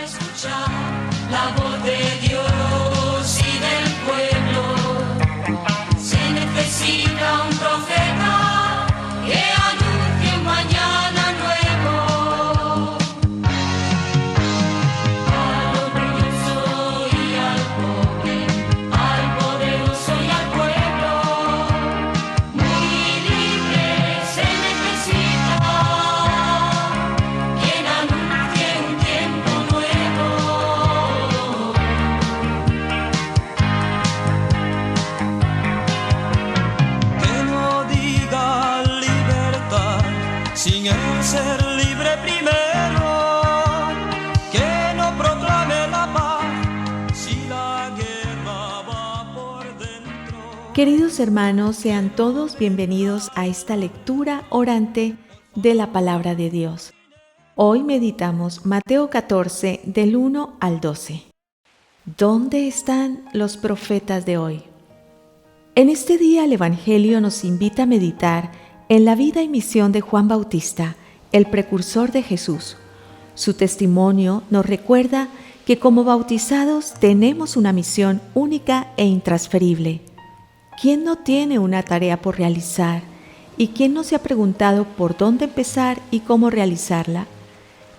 escuchar la voz de Dios y del pueblo. Se necesita un profeta que anuncie un mañana nuevo. Al orgulloso y al pobre, al poderoso y al pueblo. Muy libre se necesita quien anuncie un tiempo nuevo. Que no diga libertad sin el ser libre primero, que no proclame la paz si la guerra va por dentro. Queridos hermanos, sean todos bienvenidos a esta lectura orante de la Palabra de Dios. Hoy meditamos Mateo 14, del 1 al 12. ¿Dónde están los profetas de hoy? En este día el Evangelio nos invita a meditar en la vida y misión de Juan Bautista, el precursor de Jesús. Su testimonio nos recuerda que como bautizados tenemos una misión única e intransferible. ¿Quién no tiene una tarea por realizar? ¿Y quién no se ha preguntado por dónde empezar y cómo realizarla?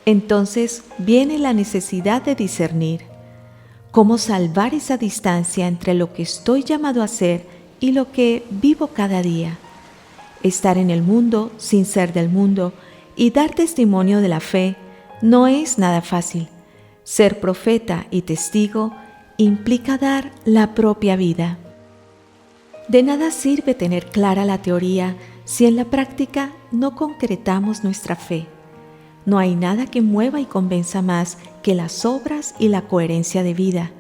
Entonces viene la necesidad de discernir. ¿Cómo salvar esa distancia entre lo que estoy llamado a hacer y lo que vivo cada día? Estar en el mundo sin ser del mundo y dar testimonio de la fe no es nada fácil. Ser profeta y testigo implica dar la propia vida. De nada sirve tener clara la teoría si en la práctica no concretamos nuestra fe. No hay nada que mueva y convenza más que las obras y la coherencia de vida.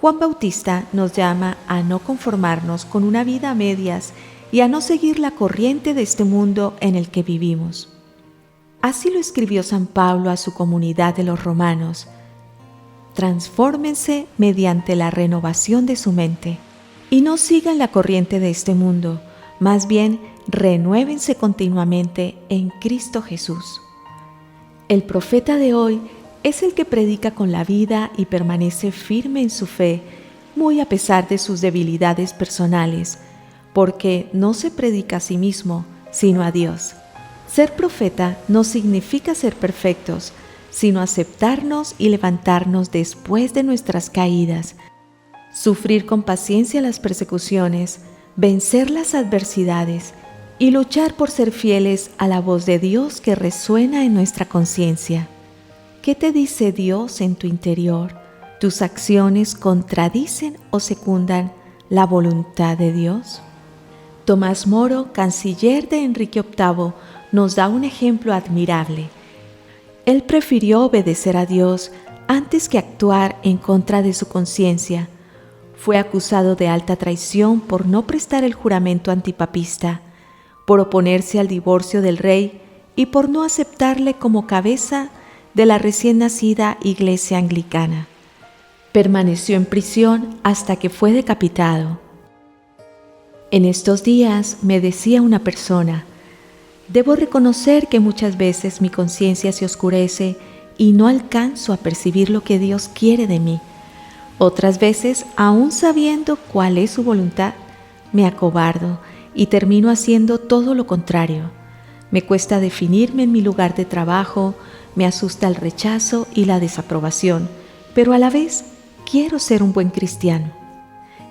Juan Bautista nos llama a no conformarnos con una vida a medias y a no seguir la corriente de este mundo en el que vivimos. Así lo escribió San Pablo a su comunidad de los romanos. Transfórmense mediante la renovación de su mente y no sigan la corriente de este mundo, más bien renuévense continuamente en Cristo Jesús. El profeta de hoy es el que predica con la vida y permanece firme en su fe, muy a pesar de sus debilidades personales, porque no se predica a sí mismo, sino a Dios. Ser profeta no significa ser perfectos, sino aceptarnos y levantarnos después de nuestras caídas, sufrir con paciencia las persecuciones, vencer las adversidades y luchar por ser fieles a la voz de Dios que resuena en nuestra conciencia. ¿Qué te dice Dios en tu interior? ¿Tus acciones contradicen o secundan la voluntad de Dios? Tomás Moro, canciller de Enrique VIII, nos da un ejemplo admirable. Él prefirió obedecer a Dios antes que actuar en contra de su conciencia. Fue acusado de alta traición por no prestar el juramento antipapista, por oponerse al divorcio del rey y por no aceptarle como cabeza de la recién nacida Iglesia Anglicana. Permaneció en prisión hasta que fue decapitado. En estos días me decía una persona: debo reconocer que muchas veces mi conciencia se oscurece y no alcanzo a percibir lo que Dios quiere de mí. Otras veces, aún sabiendo cuál es su voluntad, me acobardo y termino haciendo todo lo contrario. Me cuesta definirme en mi lugar de trabajo, me asusta el rechazo y la desaprobación, pero a la vez quiero ser un buen cristiano.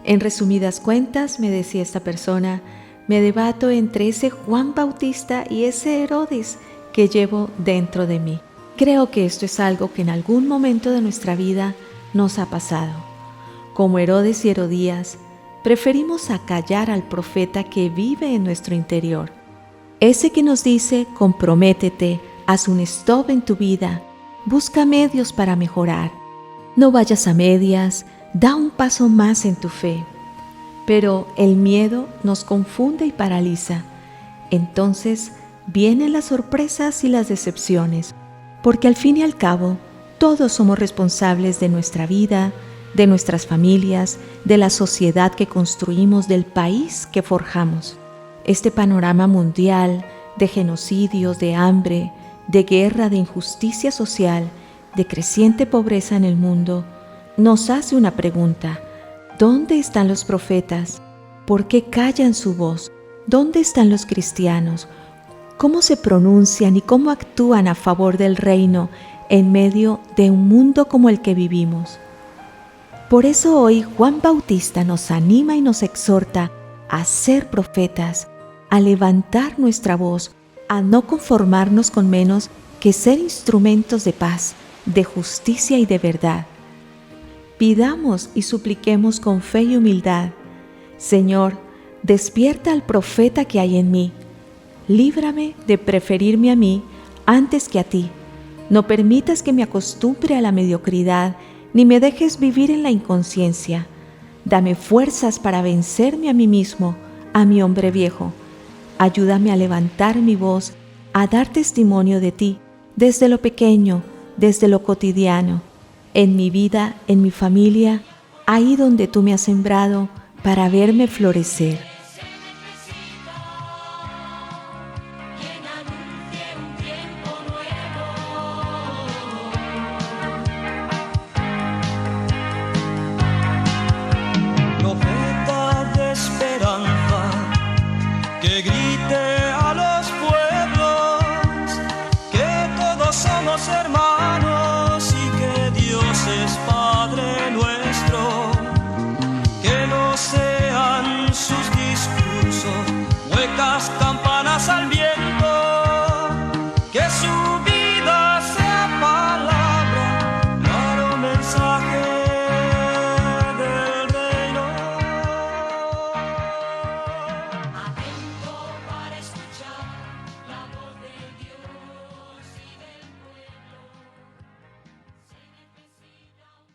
En resumidas cuentas, me decía esta persona, me debato entre ese Juan Bautista y ese Herodes que llevo dentro de mí. Creo que esto es algo que en algún momento de nuestra vida nos ha pasado. Como Herodes y Herodías, preferimos acallar al profeta que vive en nuestro interior. Ese que nos dice, comprométete, haz un stop en tu vida, busca medios para mejorar. No vayas a medias, da un paso más en tu fe. Pero el miedo nos confunde y paraliza. Entonces vienen las sorpresas y las decepciones, porque al fin y al cabo, todos somos responsables de nuestra vida, de nuestras familias, de la sociedad que construimos, del país que forjamos. Este panorama mundial de genocidios, de hambre, de guerra, de injusticia social, de creciente pobreza en el mundo, nos hace una pregunta: ¿dónde están los profetas? ¿Por qué callan su voz? ¿Dónde están los cristianos? ¿Cómo se pronuncian y cómo actúan a favor del reino en medio de un mundo como el que vivimos? Por eso hoy Juan Bautista nos anima y nos exhorta a ser profetas, a levantar nuestra voz, a no conformarnos con menos que ser instrumentos de paz, de justicia y de verdad. Pidamos y supliquemos con fe y humildad: Señor, despierta al profeta que hay en mí. Líbrame de preferirme a mí antes que a ti. No permitas que me acostumbre a la mediocridad, ni me dejes vivir en la inconsciencia. Dame fuerzas para vencerme a mí mismo, a mi hombre viejo. Ayúdame a levantar mi voz, a dar testimonio de ti, desde lo pequeño, desde lo cotidiano, en mi vida, en mi familia, ahí donde tú me has sembrado para verme florecer. Quien anuncie un tiempo nuevo. Profeta de esperanza, que grite a los pueblos que todos somos hermanos.